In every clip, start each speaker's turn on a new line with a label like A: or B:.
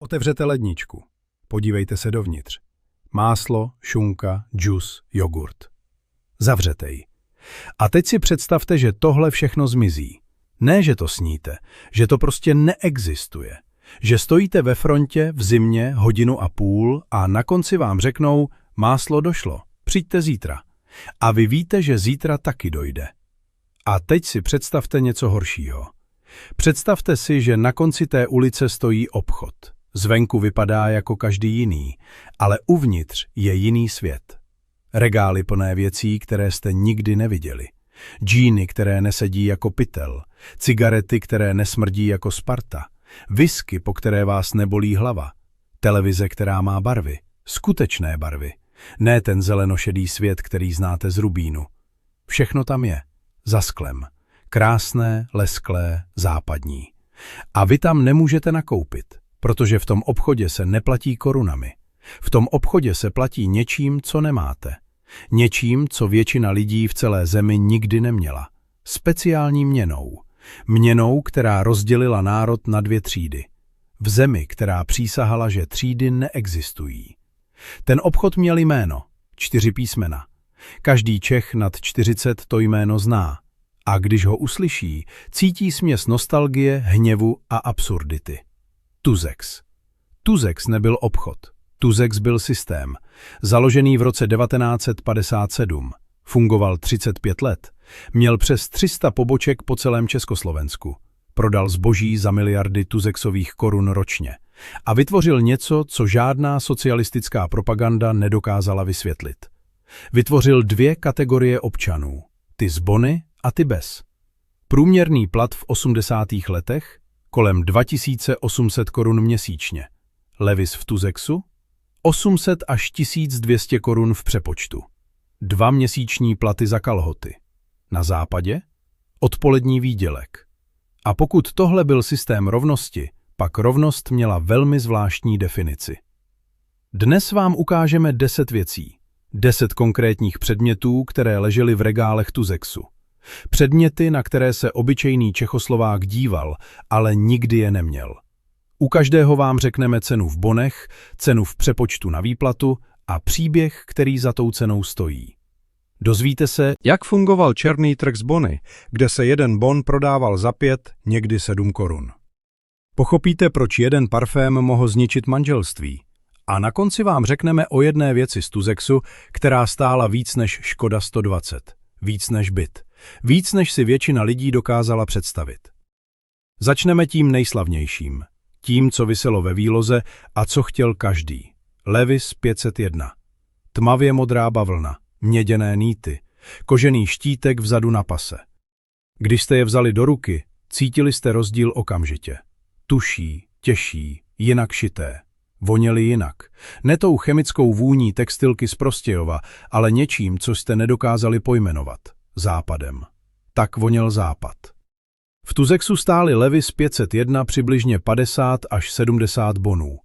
A: Otevřete ledničku. Podívejte se dovnitř. Máslo, šunka, džus, jogurt. Zavřete ji. A teď si představte, že tohle všechno zmizí. Ne, že to sníte, že to prostě neexistuje. Že stojíte ve frontě v zimě 1,5 hodiny a na konci vám řeknou, máslo došlo, přijďte zítra. A vy víte, že zítra taky dojde. A teď si představte něco horšího. Představte si, že na konci té ulice stojí obchod. Zvenku vypadá jako každý jiný, ale uvnitř je jiný svět. Regály plné věcí, které jste nikdy neviděli. Džíny, které nesedí jako pytel. Cigarety, které nesmrdí jako Sparta. Whisky, po které vás nebolí hlava. Televize, která má barvy. Skutečné barvy. Ne ten zelenošedý svět, který znáte z rubínu. Všechno tam je. Za sklem. Krásné, lesklé, západní. A vy tam nemůžete nakoupit, protože v tom obchodě se neplatí korunami. V tom obchodě se platí něčím, co nemáte. Něčím, co většina lidí v celé zemi nikdy neměla. Speciální měnou. Měnou, která rozdělila národ na 2 třídy. V zemi, která přísahala, že třídy neexistují. Ten obchod měl jméno, 4 písmena. Každý Čech nad 40 to jméno zná. A když ho uslyší, cítí směs nostalgie, hněvu a absurdity. Tuzex. Tuzex nebyl obchod. Tuzex byl systém. Založený v roce 1957. Fungoval 35 let. Měl přes 300 poboček po celém Československu. Prodal zboží za miliardy tuzexových korun ročně. A vytvořil něco, co žádná socialistická propaganda nedokázala vysvětlit. Vytvořil 2 kategorie občanů. Ty z bony a ty bez. Průměrný plat v 80. letech kolem 2800 korun měsíčně. Levis v Tuzexu 800 až 1200 korun v přepočtu. 2 měsíční platy za kalhoty. Na západě odpolední výdělek. A pokud tohle byl systém rovnosti, pak rovnost měla velmi zvláštní definici. Dnes vám ukážeme 10 věcí. 10 konkrétních předmětů, které ležely v regálech Tuzexu. Předměty, na které se obyčejný Čechoslovák díval, ale nikdy je neměl. U každého vám řekneme cenu v bonech, cenu v přepočtu na výplatu a příběh, který za tou cenou stojí. Dozvíte se,
B: jak fungoval černý trh s bony, kde se jeden bon prodával za 5, někdy 7 korun. Pochopíte, proč jeden parfém mohl zničit manželství. A na konci vám řekneme o jedné věci z Tuzexu, která stála víc než Škoda 120. Víc než byt. Víc než si většina lidí dokázala představit. Začneme tím nejslavnějším. Tím, co viselo ve výloze a co chtěl každý. Levis 501. Tmavě modrá bavlna, měděné nýty, kožený štítek vzadu na pase. Když jste je vzali do ruky, cítili jste rozdíl okamžitě. Tuší, těžší, jinak šité. Voněly jinak. Ne tou chemickou vůní textilky z Prostějova, ale něčím, co jste nedokázali pojmenovat. Západem. Tak voněl západ. V Tuzexu stály Levis 501 přibližně 50 až 70 bonů.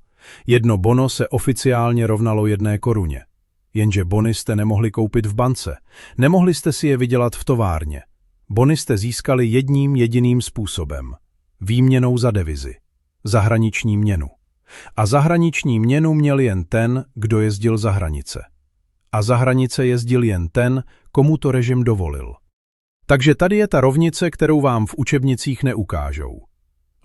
B: Jedno bono se oficiálně rovnalo 1 koruně. Jenže bony jste nemohli koupit v bance. Nemohli jste si je vydělat v továrně. Bony jste získali jedním jediným způsobem. Výměnou za devizi. Zahraniční měnu. A zahraniční měnu měl jen ten, kdo jezdil za hranice. A za hranice jezdil jen ten, komu to režim dovolil. Takže tady je ta rovnice, kterou vám v učebnicích neukážou.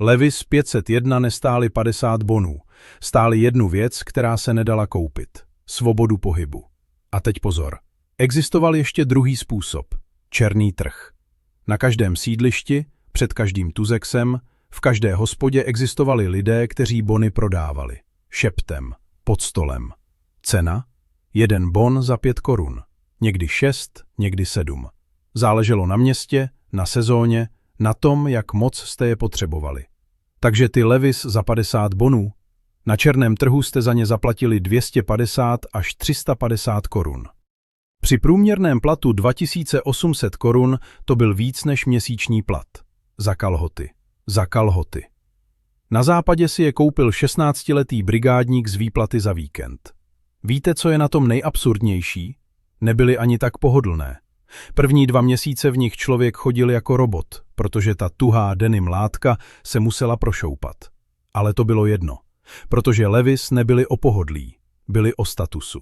B: Levis 501 nestály 50 bonů. Stály jednu věc, která se nedala koupit. Svobodu pohybu. A teď pozor. Existoval ještě druhý způsob. Černý trh. Na každém sídlišti, před každým Tuzexem, v každé hospodě existovali lidé, kteří bony prodávali. Šeptem, pod stolem. Cena? 1 bon za 5 korun. Někdy 6, někdy 7. Záleželo na městě, na sezóně, na tom, jak moc jste je potřebovali. Takže ty Levis za 50 bonů, na černém trhu jste za ně zaplatili 250 až 350 korun. Při průměrném platu 2800 korun to byl víc než měsíční plat. Za kalhoty. Za kalhoty. Na západě si je koupil 16letý brigádník z výplaty za víkend. Víte, co je na tom nejabsurdnější? Nebyly ani tak pohodlné. První 2 měsíce v nich člověk chodil jako robot, protože ta tuhá denim látka se musela prošoupat. Ale to bylo jedno.
A: Protože Levis nebyli o pohodlí, byli o statusu.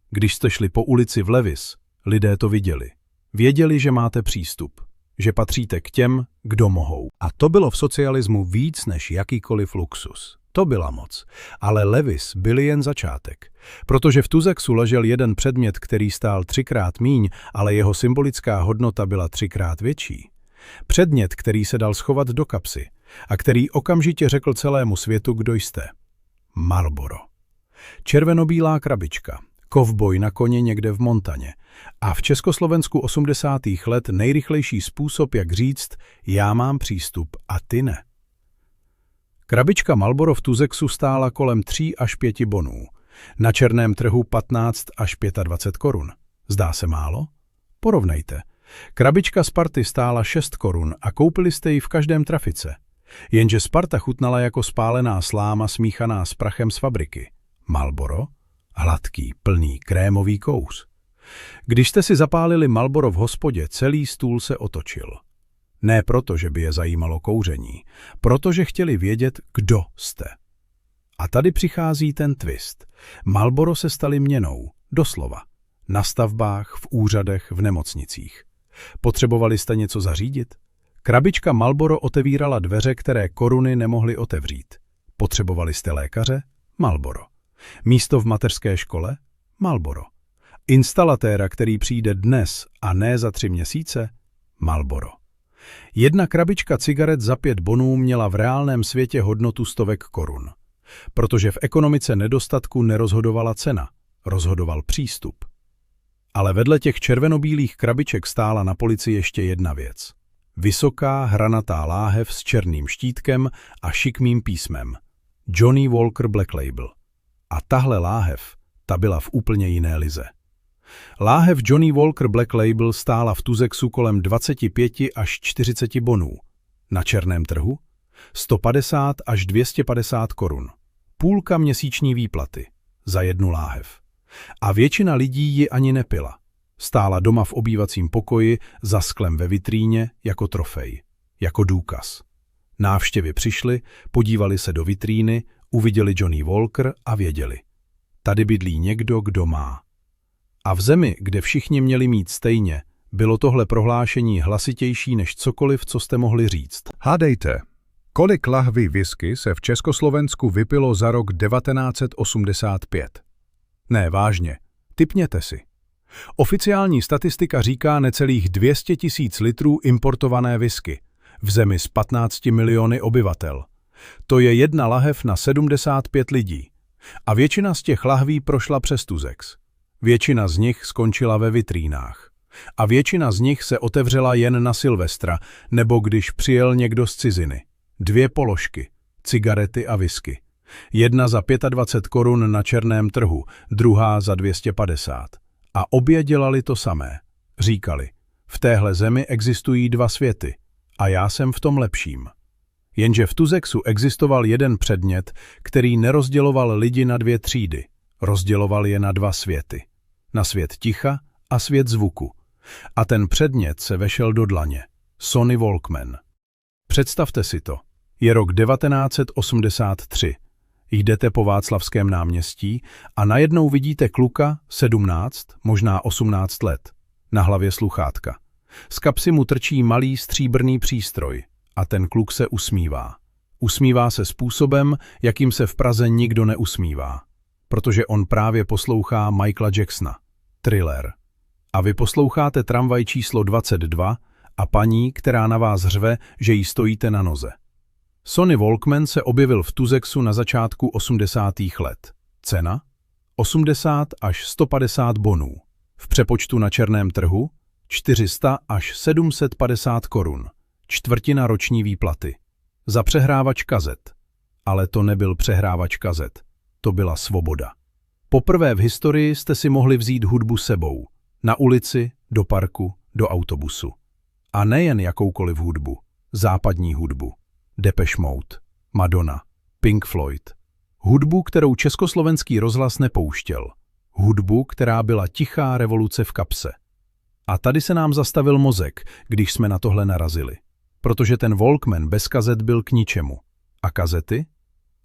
A: Když jste šli po ulici v Levis, lidé to viděli. Věděli, že máte přístup, že patříte k těm, kdo mohou. A to bylo v socialismu víc než jakýkoliv luxus. To byla moc. Ale Levis byli jen začátek. Protože v Tuzzexu ležel jeden předmět, který stál 3krát míň, ale jeho symbolická hodnota byla 3krát větší. Předmět, který se dal schovat do kapsy a který okamžitě řekl celému světu, kdo jste. Marlboro. Červenobílá krabička. Kovboj na koni někde v Montaně. A v Československu 80. let nejrychlejší způsob, jak říct, já mám přístup a ty ne. Krabička Marlboro v Tuzzexu stála kolem 3 až 5 bonů. Na černém trhu 15 až 25 korun. Zdá se málo? Porovnejte. Krabička Sparty stála 6 korun a koupili jste ji v každém trafice. Jenže Sparta chutnala jako spálená sláma smíchaná s prachem z fabriky. Marlboro? Hladký, plný, krémový kous. Když jste si zapálili Marlboro v hospodě, celý stůl se otočil. Ne proto, že by je zajímalo kouření, protože chtěli vědět, kdo jste. A tady přichází ten twist. Marlboro se staly měnou, doslova. Na stavbách, v úřadech, v nemocnicích. Potřebovali jste něco zařídit? Krabička Marlboro otevírala dveře, které koruny nemohly otevřít. Potřebovali jste lékaře? Marlboro. Místo v mateřské škole? Marlboro. Instalatéra, který přijde dnes a ne za 3 měsíce? Marlboro. Jedna krabička cigaret za 5 bonů měla v reálném světě hodnotu stovek korun. Protože v ekonomice nedostatku nerozhodovala cena, rozhodoval přístup. Ale vedle těch červenobílých krabiček stála na polici ještě jedna věc. Vysoká, hranatá láhev s černým štítkem a šikmým písmem. Johnny Walker Black Label. A tahle láhev, ta byla v úplně jiné lize. Láhev Johnny Walker Black Label stála v Tuzzexu kolem 25 až 40 bonů. Na černém trhu 150 až 250 korun. Půlka měsíční výplaty za jednu láhev. A většina lidí ji ani nepila. Stála doma v obývacím pokoji za sklem ve vitríně jako trofej, jako důkaz. Návštěvy přišly, podívali se do vitríny, uviděli Johnny Walker a věděli. Tady bydlí někdo, kdo má. A v zemi, kde všichni měli mít stejně, bylo tohle prohlášení hlasitější než cokoliv, co jste mohli říct.
B: Hádejte, kolik lahví whisky se v Československu vypilo za rok 1985? Ne, vážně, tipněte si. Oficiální statistika říká necelých 200 000 litrů importované whisky v zemi s 15 miliony obyvatel. To je jedna lahev na 75 lidí. A většina z těch lahví prošla přes Tuzzex. Většina z nich skončila ve vitrínách. A většina z nich se otevřela jen na Silvestra, nebo když přijel někdo z ciziny. 2 položky, cigarety a whisky. Jedna za 25 korun na černém trhu, druhá za 250. A obě dělali to samé. Říkali, v téhle zemi existují 2 světy a já jsem v tom lepším. Jenže v Tuzzexu existoval jeden předmět, který nerozděloval lidi na 2 třídy. Rozděloval je na 2 světy. Na svět ticha a svět zvuku. A ten předmět se vešel do dlaně. Sony Walkman. Představte si to. Je rok 1983. Jdete po Václavském náměstí a najednou vidíte kluka 17, možná 18 let. Na hlavě sluchátka. Z kapsy mu trčí malý stříbrný přístroj a ten kluk se usmívá. Usmívá se způsobem, jakým se v Praze nikdo neusmívá. Protože on právě poslouchá Michaela Jacksona. Thriller. A vy posloucháte Tramvaj číslo 22 a paní, která na vás řve, že jí stojíte na noze. Sony Walkman se objevil v Tuzzexu na začátku 80. let. Cena? 80 až 150 bonů. V přepočtu na černém trhu 400 až 750 korun. Čtvrtina roční výplaty. Za přehrávač kazet. Ale to nebyl přehrávač kazet. To byla svoboda. Poprvé v historii jste si mohli vzít hudbu sebou. Na ulici, do parku, do autobusu. A nejen jakoukoliv hudbu. Západní hudbu. Depeche Mode, Madonna, Pink Floyd. Hudbu, kterou československý rozhlas nepouštěl. Hudbu, která byla tichá revoluce v kapse. A tady se nám zastavil mozek, když jsme na tohle narazili. Protože ten Walkman bez kazet byl k ničemu. A kazety?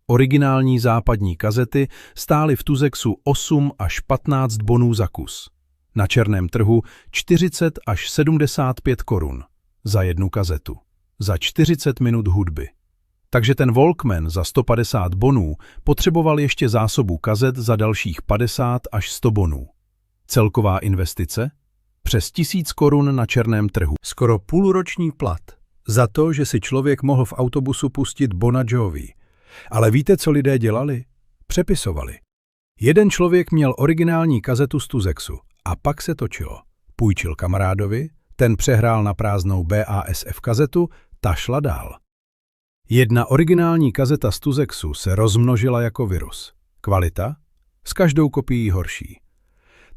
A: Originální západní kazety stály v Tuzexu 8 až 15 bonů za kus. Na černém trhu 40 až 75 korun za jednu kazetu. Za 40 minut hudby. Takže ten Walkman za 150 bonů potřeboval ještě zásobu kazet za dalších 50 až 100 bonů. Celková investice? Přes 1000 korun na černém trhu.
B: Skoro půlroční plat za to, že si člověk mohl v autobusu pustit Bona Jovi. Ale víte, co lidé dělali? Přepisovali. Jeden člověk měl originální kazetu z Tuzexu a pak se točilo. Půjčil kamarádovi, ten přehrál na prázdnou BASF kazetu, ta šla dál. Jedna originální kazeta z Tuzexu se rozmnožila jako virus. Kvalita? S každou kopií horší.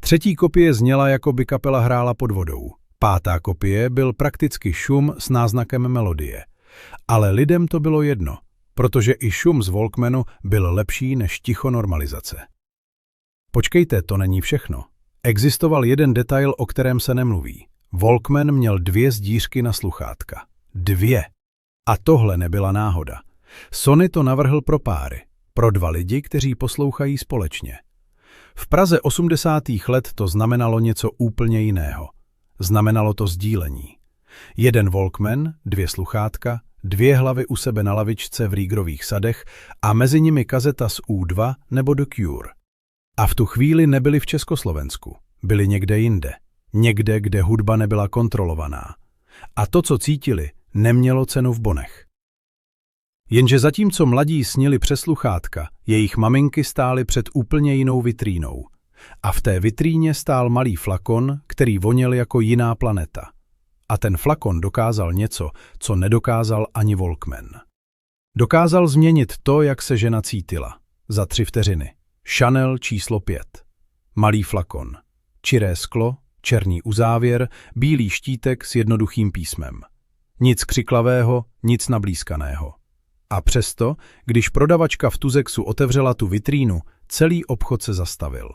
B: Třetí kopie zněla, jako by kapela hrála pod vodou. Pátá kopie byl prakticky šum s náznakem melodie. Ale lidem to bylo jedno, protože i šum z Walkmanu byl lepší než ticho normalizace. Počkejte, to není všechno. Existoval jeden detail, o kterém se nemluví. Walkman měl 2 zdířky na sluchátka. 2. A tohle nebyla náhoda. Sony to navrhl pro páry. Pro 2 lidi, kteří poslouchají společně. V Praze 80. let to znamenalo něco úplně jiného. Znamenalo to sdílení. Jeden Walkman, 2 sluchátka, 2 hlavy u sebe na lavičce v Rýgrových sadech a mezi nimi kazeta z U2 nebo The Cure. A v tu chvíli nebyli v Československu. Byli někde jinde. Někde, kde hudba nebyla kontrolovaná. A to, co cítili, nemělo cenu v bonech. Jenže zatímco mladí snili přes sluchátka, jejich maminky stály před úplně jinou vitrínou. A v té vitríně stál malý flakon, který voněl jako jiná planeta. A ten flakon dokázal něco, co nedokázal ani Walkman. Dokázal změnit to, jak se žena cítila. Za 3 vteřiny. Chanel číslo 5. Malý flakon. Čiré sklo, černý uzávěr, bílý štítek s jednoduchým písmem. Nic křiklavého, nic nablízkaného. A přesto, když prodavačka v Tuzexu otevřela tu vitrínu, celý obchod se zastavil.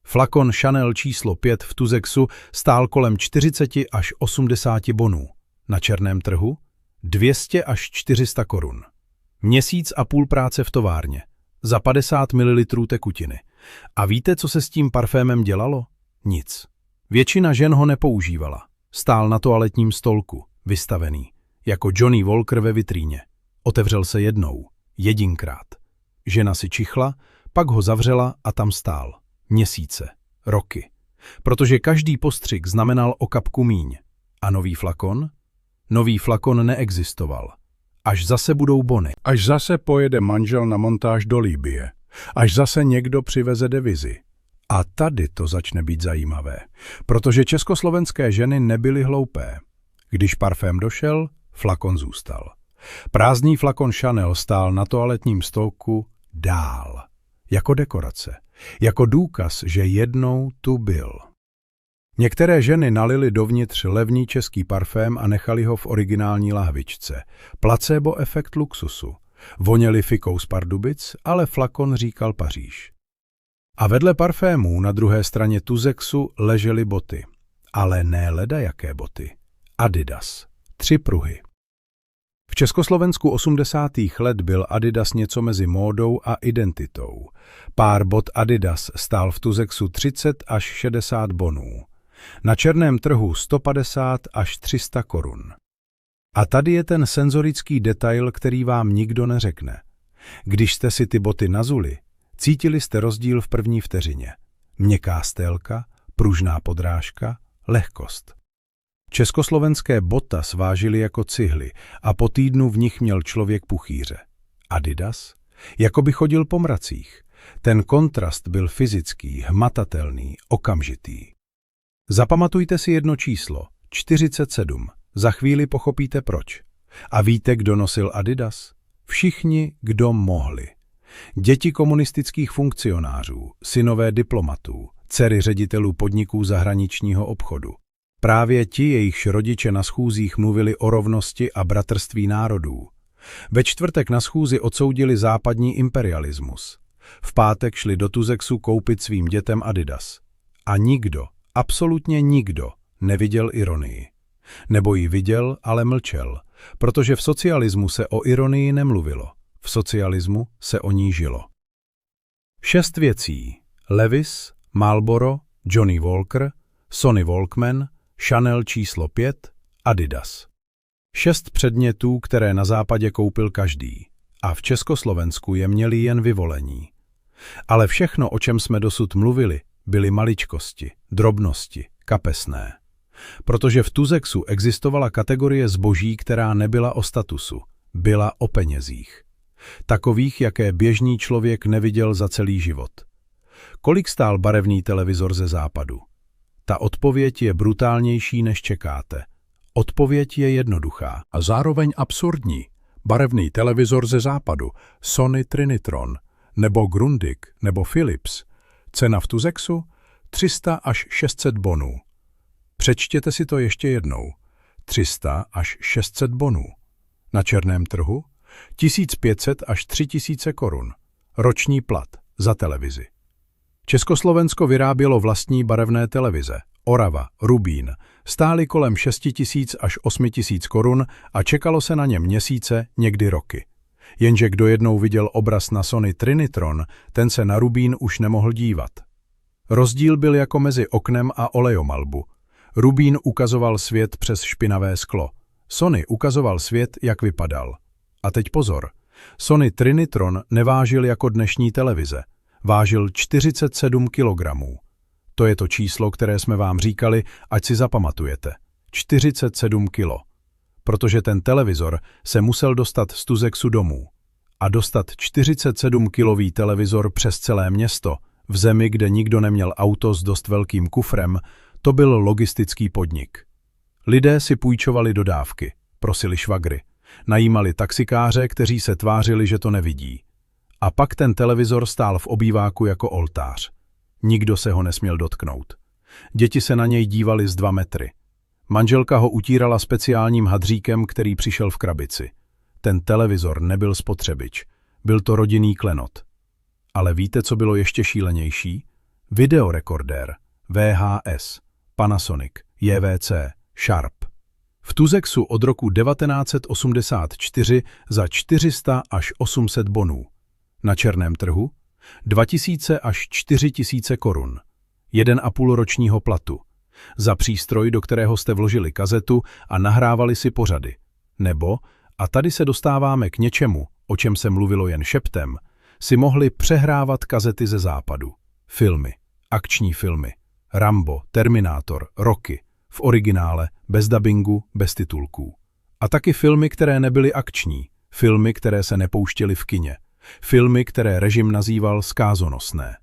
B: Flakon Chanel číslo 5 v Tuzexu stál kolem 40 až 80 bonů. Na černém trhu 200 až 400 korun. Měsíc a půl práce v továrně. Za 50 ml tekutiny. A víte, co se s tím parfémem dělalo? Nic. Většina žen ho nepoužívala. Stál na toaletním stolku, vystavený, jako Johnny Walker ve vitríně. Otevřel se jednou, jedinkrát. Žena si čichla, pak ho zavřela a tam stál. Měsíce, roky. Protože každý postřik znamenal o kapku míň. A nový flakon? Nový flakon neexistoval. Až zase budou bony. Až zase pojede manžel na montáž do Libye. Až zase někdo přiveze devizi. A tady to začne být zajímavé, protože československé ženy nebyly hloupé. Když parfém došel, flakon zůstal. Prázdný flakon Chanel stál na toaletním stolku dál. Jako dekorace. Jako důkaz, že jednou tu byl. Některé ženy nalily dovnitř levný český parfém a nechali ho v originální lahvičce. Placebo efekt luxusu. Voněli fikou z Pardubic, ale flakon říkal Paříž. A vedle parfémů na druhé straně Tuzexu ležely boty. Ale ne ledajaké boty. Adidas. 3 pruhy. V Československu 80. let byl Adidas něco mezi módou a identitou. Pár bot Adidas stál v Tuzexu 30 až 60 bonů. Na černém trhu 150 až 300 korun. A tady je ten senzorický detail, který vám nikdo neřekne. Když jste si ty boty nazuli, cítili jste rozdíl v první vteřině. Měkká stélka, pružná podrážka, lehkost. Československé bota svážily jako cihly a po týdnu v nich měl člověk puchýře. Adidas? Jako by chodil po mracích. Ten kontrast byl fyzický, hmatatelný, okamžitý. Zapamatujte si jedno číslo, 47. Za chvíli pochopíte proč. A víte, kdo nosil Adidas? Všichni, kdo mohli. Děti komunistických funkcionářů, synové diplomatů, dcery ředitelů podniků zahraničního obchodu. Právě ti, jejichž rodiče na schůzích mluvili o rovnosti a bratrství národů. Ve čtvrtek na schůzi odsoudili západní imperialismus. V pátek šli do Tuzexu koupit svým dětem Adidas. A nikdo, absolutně nikdo, neviděl ironii. Nebo ji viděl, ale mlčel, protože v socialismu se o ironii nemluvilo.
A: v socialismu se o ní žilo. 6 věcí: Levi's, Marlboro, Johnny Walker, Sony Walkman, Chanel číslo 5, Adidas. 6 předmětů, které na západě koupil každý, a v Československu je měli jen vyvolení. Ale všechno, o čem jsme dosud mluvili, byly maličkosti, drobnosti, kapesné. Protože v Tuzexu existovala kategorie zboží, která nebyla o statusu, byla o penězích. Takových, jaké běžný člověk neviděl za celý život. Kolik stál barevný televizor ze západu? Ta odpověď je brutálnější, než čekáte. Odpověď je jednoduchá a zároveň absurdní. Barevný televizor ze západu, Sony Trinitron, nebo Grundig, nebo Philips. Cena v Tuzexu? 300 až 600 bonů. Přečtěte si to ještě jednou. 300 až 600 bonů. Na černém trhu? 1500 až 3000 korun. Roční plat za televizi. Československo vyrábělo vlastní barevné televize. Orava, Rubín. Stály kolem 6000 až 8000 korun a čekalo se na ně měsíce, někdy roky. Jenže kdo jednou viděl obraz na Sony Trinitron, ten se na Rubín už nemohl dívat. Rozdíl byl jako mezi oknem a olejomalbu. Rubín ukazoval svět přes špinavé sklo. Sony ukazoval svět, jak vypadal. A teď pozor. Sony Trinitron nevážil jako dnešní televize. Vážil 47 kilogramů. To je to číslo, které jsme vám říkali, ať si zapamatujete. 47 kilo. Protože ten televizor se musel dostat z Tuzexu domů. A dostat 47-kilový televizor přes celé město, v zemi, kde nikdo neměl auto s dost velkým kufrem, to byl logistický podnik. Lidé si půjčovali dodávky, prosili švagry, najímali taxikáře, kteří se tvářili, že to nevidí. A pak ten televizor stál v obýváku jako oltář. Nikdo se ho nesměl dotknout. Děti se na něj dívali z 2 metry. Manželka ho utírala speciálním hadříkem, který přišel v krabici. Ten televizor nebyl spotřebič, byl to rodinný klenot. Ale víte, co bylo ještě šílenější? Videorekordér, VHS, Panasonic, JVC, Sharp. V Tuzexu od roku 1984 za 400 až 800 bonů. Na černém trhu 2000 až 4000 korun. 1,5 ročního platu. Za přístroj, do kterého jste vložili kazetu a nahrávali si pořady. Nebo, a tady se dostáváme k něčemu, o čem se mluvilo jen šeptem, si mohli přehrávat kazety ze západu. Filmy, akční filmy, Rambo, Terminátor, Rocky, v originále, bez dabingu, bez titulků. A taky filmy, které nebyly akční, filmy, které se nepouštěly v kině, filmy, které režim nazýval zkázonosné.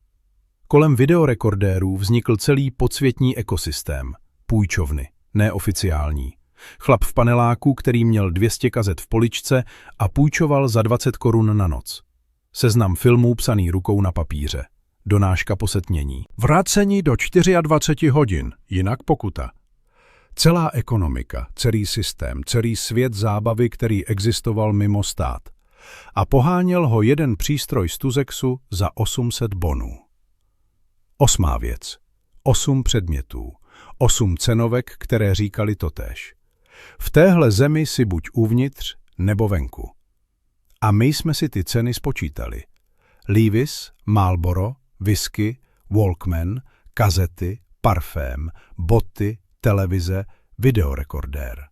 A: Kolem videorekordérů vznikl celý podsvětní ekosystém, půjčovny, neoficiální. Chlap v paneláku, který měl 200 kazet v poličce a půjčoval za 20 korun na noc. Seznam filmů psaný rukou na papíře. Donáška po setmění. Vrácení do 24 hodin, jinak pokuta. Celá ekonomika, celý systém, celý svět zábavy, který existoval mimo stát. A poháněl ho jeden přístroj z Tuzexu za 800 bonů. 8. věc. 8 předmětů. 8 cenovek, které říkali totéž. V téhle zemi si buď uvnitř, nebo venku. A my jsme si ty ceny spočítali. Levi's, Marlboro, whisky, Walkman, kazety, parfém, boty, televize, videorekordér.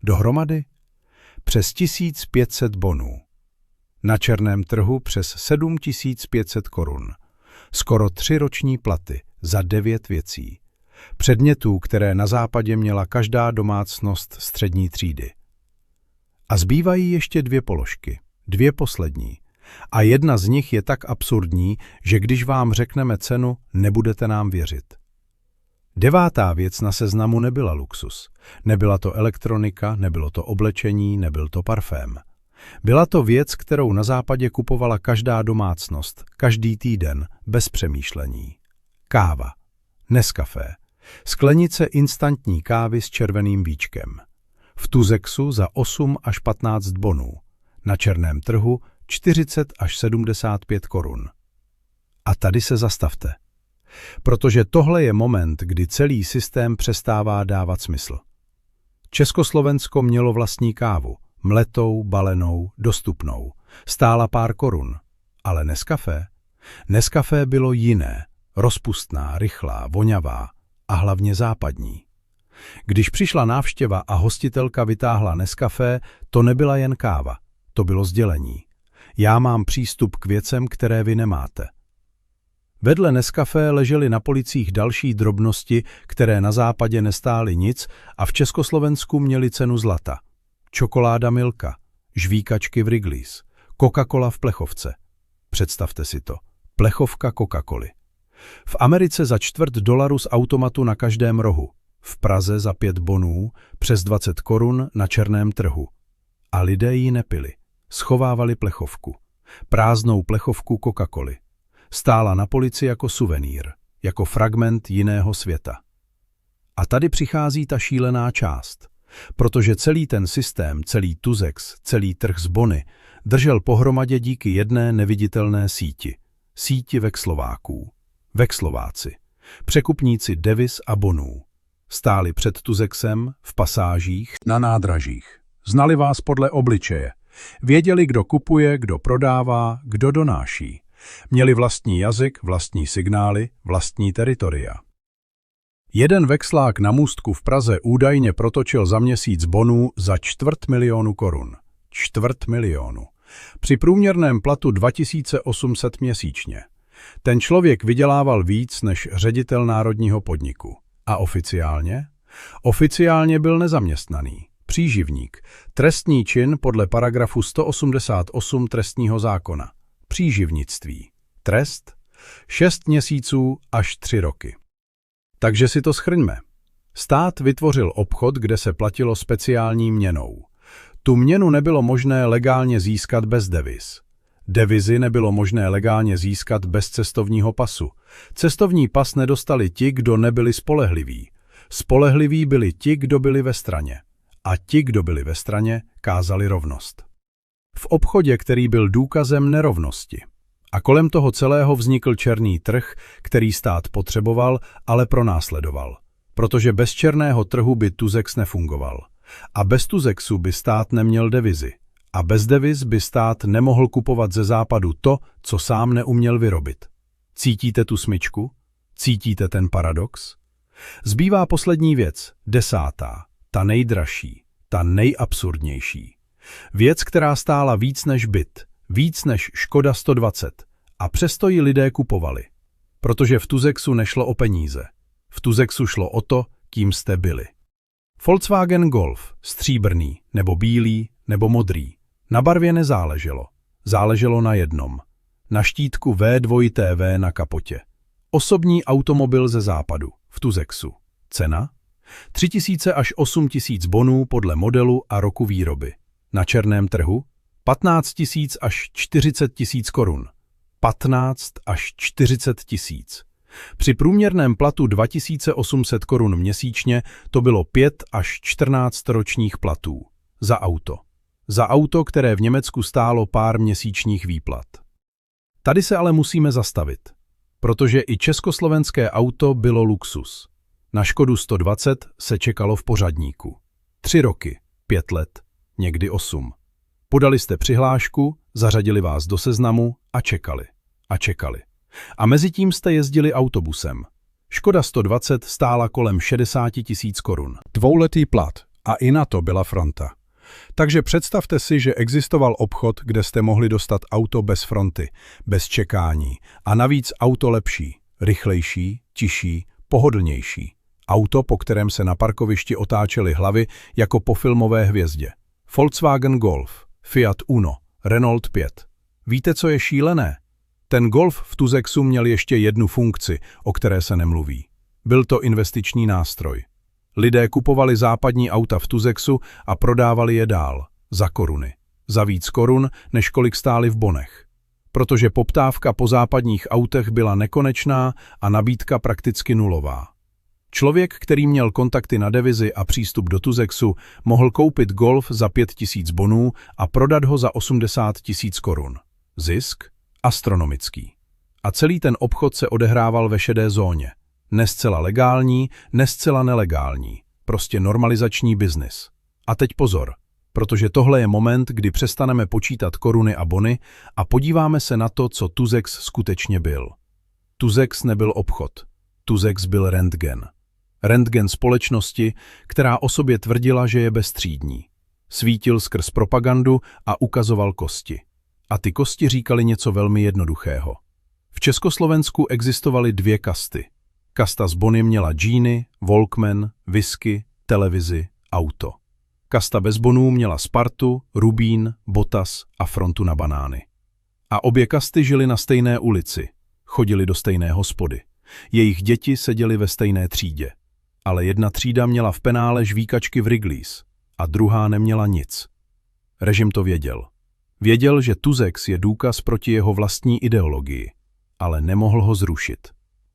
A: Dohromady přes 1500 bonů. Na černém trhu přes 7500 korun. Skoro 3 roční platy za 9 věcí. Předmětů, které na západě měla každá domácnost střední třídy. A zbývají ještě 2 položky, 2 poslední. A jedna z nich je tak absurdní, že když vám řekneme cenu, nebudete nám věřit. 9. věc na seznamu nebyla luxus. Nebyla to elektronika, nebylo to oblečení, nebyl to parfém. Byla to věc, kterou na západě kupovala každá domácnost, každý týden, bez přemýšlení. Káva, Nescafé, sklenice instantní kávy s červeným víčkem. V Tuzexu za 8 až 15 bonů. Na černém trhu 40 až 75 korun. A tady se zastavte. Protože tohle je moment, kdy celý systém přestává dávat smysl. Československo mělo vlastní kávu, Mletou, balenou, dostupnou. Stála pár korun. Ale Nescafé bylo jiné. Rozpustná, rychlá, vonavá a hlavně západní. Když přišla návštěva a hostitelka vytáhla Nescafé, to nebyla jen káva. To bylo sdělení. Já mám přístup k věcem, které vy nemáte. Vedle Nescafé ležely na policích další drobnosti, které na západě nestály nic a v Československu měly cenu zlata. Čokoláda Milka, žvíkačky v Wrigley's, Coca-Cola v plechovce. Představte si to. Plechovka Coca-Coly. V Americe za $0,25 z automatu na každém rohu. V Praze za 5 bonů, přes 20 korun na černém trhu. A lidé ji nepili. Schovávali plechovku. Prázdnou plechovku Coca-Coly. Stála na polici jako suvenýr, jako fragment jiného světa. A tady přichází ta šílená část. Protože celý ten systém, celý Tuzex, celý trh s bony držel pohromadě díky jedné neviditelné síti. Síti vexlováků. Vexlováci. Překupníci deviz a bonů. Stáli před Tuzexem, v pasážích,
B: Na nádražích. Znali vás podle obličeje. Věděli, kdo kupuje, kdo prodává, kdo donáší. Měli vlastní jazyk, vlastní signály, vlastní teritoria. Jeden vexlák na můstku v Praze údajně protočil za měsíc bonů za 250 000 korun. 250 000. Při průměrném platu 2800 měsíčně. Ten člověk vydělával víc než ředitel národního podniku. A oficiálně? Oficiálně byl nezaměstnaný. Příživník. Trestný čin podle paragrafu 188 trestního zákona. Příživnictví. Trest? 6 měsíců až 3 roky. Takže si to shrňme. Stát vytvořil obchod, kde se platilo speciální měnou. Tu měnu nebylo možné legálně získat bez deviz. Devizy nebylo možné legálně získat bez cestovního pasu. Cestovní pas nedostali ti, kdo nebyli spolehliví. Spolehliví byli ti, kdo byli ve straně. A ti, kdo byli ve straně, kázali rovnost. V obchodě, který byl důkazem nerovnosti. A kolem toho celého vznikl černý trh, který stát potřeboval, ale pronásledoval. Protože bez černého trhu by Tuzex nefungoval. A bez Tuzexu by stát neměl devizy. A bez deviz by stát nemohl kupovat ze západu to, co sám neuměl vyrobit. Cítíte tu smyčku? Cítíte ten paradox? Zbývá poslední věc, 10. Ta nejdražší, ta nejabsurdnější. Věc, která stála víc než byt, víc než Škoda 120. A přesto ji lidé kupovali. Protože v Tuzexu nešlo o peníze. V Tuzexu šlo o to, kým jste byli. Volkswagen Golf, stříbrný, nebo bílý, nebo modrý. Na barvě nezáleželo. Záleželo na jednom. Na štítku V2TV na kapotě. Osobní automobil ze západu, v Tuzexu. Cena? 3 000 až 8 000 bonů podle modelu a roku výroby. Na černém trhu? 15 000 až 40 000 korun. 15 až 40 000. Při průměrném platu 2800 korun měsíčně to bylo 5 až 14 ročních platů. Za auto. Za auto, které v Německu stálo pár měsíčních výplat. Tady se ale musíme zastavit, protože i československé auto bylo luxus. Na Škodu 120 se čekalo v pořadníku. 3 roky, 5 let, někdy 8. Podali jste přihlášku, zařadili vás do seznamu a čekali. A čekali. A mezitím jste jezdili autobusem. Škoda 120 stála kolem 60 000 korun. 2letý plat a i na to byla fronta. Takže představte si, že existoval obchod, kde jste mohli dostat auto bez fronty, bez čekání a navíc auto lepší, rychlejší, tižší, pohodlnější. Auto, po kterém se na parkovišti otáčely hlavy jako po filmové hvězdě. Volkswagen Golf, Fiat Uno, Renault 5. Víte, co je šílené? Ten Golf v Tuzexu měl ještě jednu funkci, o které se nemluví. Byl to investiční nástroj. Lidé kupovali západní auta v Tuzexu a prodávali je dál, za koruny. Za víc korun, než kolik stály v bonech. Protože poptávka po západních autech byla nekonečná a nabídka prakticky nulová. Člověk, který měl kontakty na devizi a přístup do Tuzexu, mohl koupit Golf za 5 000 bonů a prodat ho za 80 000 korun. Zisk? Astronomický. A celý ten obchod se odehrával ve šedé zóně. Nescela legální, nescela nelegální. Prostě normalizační biznis. A teď pozor.
A: Protože tohle je moment, kdy přestaneme počítat koruny a bony a podíváme se na to, co Tuzex skutečně byl. Tuzex nebyl obchod. Tuzex byl rentgen. Rentgen společnosti, která o sobě tvrdila, že je bezstřídní. Svítil skrz propagandu a ukazoval kosti. A ty kosti říkali něco velmi jednoduchého. V Československu existovaly dvě kasty. Kasta z Bony měla džíny, Walkman, whisky, televizi, auto. Kasta bez bonů měla Spartu, Rubín, Botas a Frontu na banány. A obě kasty žily na stejné ulici, chodili do stejné hospody. Jejich děti seděly ve stejné třídě. Ale jedna třída měla v penále žvíkačky v Wrigley's a druhá neměla nic. Režim to věděl. Věděl, že Tuzex je důkaz proti jeho vlastní ideologii, ale nemohl ho zrušit.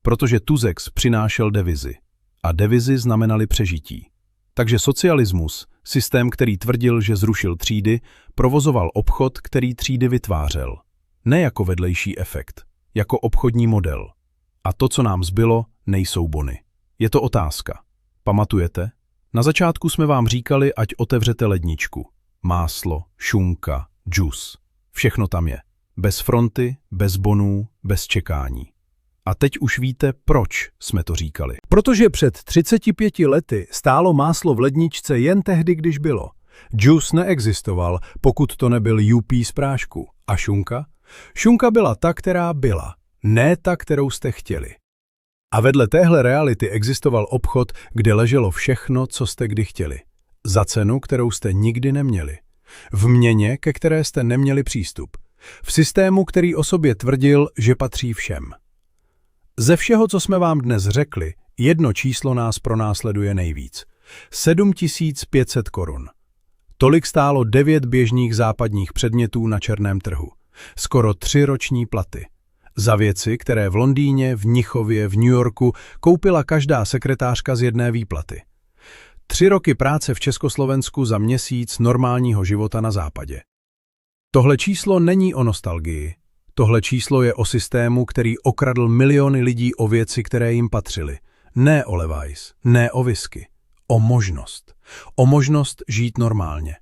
A: Protože Tuzex přinášel devizy. A devizy znamenaly přežití. Takže socialismus, systém, který tvrdil, že zrušil třídy, provozoval obchod, který třídy vytvářel. Ne jako vedlejší efekt, jako obchodní model. A to, co nám zbylo, nejsou bony. Je to otázka. Pamatujete? Na začátku jsme vám říkali, ať otevřete ledničku. Máslo, šunka, džus. Všechno tam je. Bez fronty, bez bonů, bez čekání. A teď už víte, proč jsme to říkali.
B: Protože před 35 lety stálo máslo v ledničce jen tehdy, když bylo. Džus neexistoval, pokud to nebyl UP z prášku. A šunka? Šunka byla ta, která byla, ne ta, kterou jste chtěli. A vedle téhle reality existoval obchod, kde leželo všechno, co jste kdy chtěli. Za cenu, kterou jste nikdy neměli. V měně, ke které jste neměli přístup. V systému, který o sobě tvrdil, že patří všem. Ze všeho, co jsme vám dnes řekli, jedno číslo nás pronásleduje nejvíc. 7500 korun. Tolik stálo 9 běžných západních předmětů na černém trhu. Skoro 3 roční platy. Za věci, které v Londýně, v Mnichově, v New Yorku koupila každá sekretářka z jedné výplaty. 3 roky práce v Československu za měsíc normálního života na západě. Tohle číslo není o nostalgii. Tohle číslo je o systému, který okradl miliony lidí o věci, které jim patřily. Ne o Levi's, ne o whisky. O možnost. O možnost žít normálně.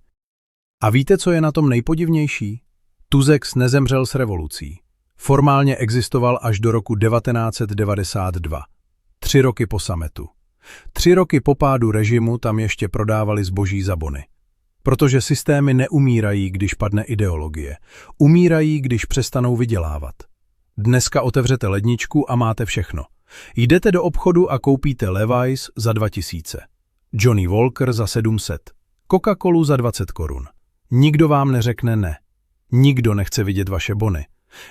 B: A víte, co je na tom nejpodivnější? Tuzex nezemřel s revolucí. Formálně existoval až do roku 1992. 3 roky po sametu. 3 roky po pádu režimu tam ještě prodávali zboží za bony. Protože systémy neumírají, když padne ideologie. Umírají, když přestanou vydělávat. Dneska otevřete ledničku a máte všechno. Jdete do obchodu a koupíte Levi's za 2000. Johnny Walker za 700. Coca-Colu za 20 korun. Nikdo vám neřekne ne. Nikdo nechce vidět vaše bony.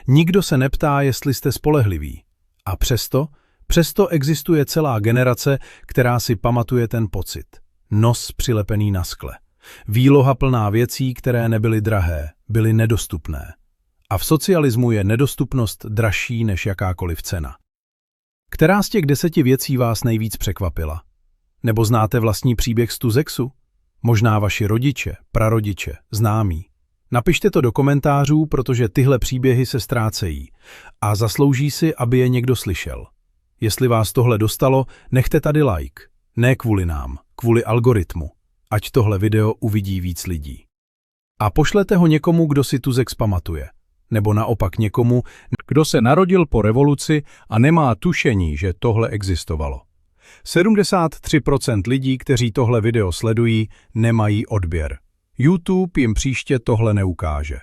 B: Nikdo se neptá, jestli jste spolehliví. A přesto existuje celá generace, která si pamatuje ten pocit. Nos přilepený na skle. Výloha plná věcí, které nebyly drahé, byly nedostupné. A v socialismu je nedostupnost dražší než jakákoliv cena. Která z těch 10 věcí vás nejvíc překvapila? Nebo znáte vlastní příběh z Tuzexu? Možná vaši rodiče, prarodiče, známí. Napište to do komentářů, protože tyhle příběhy se ztrácejí a zaslouží si, aby je někdo slyšel. Jestli vás tohle dostalo, nechte tady like. Ne kvůli nám, kvůli algoritmu. Ať tohle video uvidí víc lidí. A pošlete ho někomu, kdo si Tuzex pamatuje. Nebo naopak někomu, kdo se narodil po revoluci a nemá tušení, že tohle existovalo. 73% lidí, kteří tohle video sledují, nemají odběr. YouTube jim příště tohle neukáže.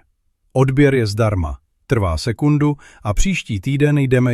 B: Odběr je zdarma, trvá sekundu a příští týden jdeme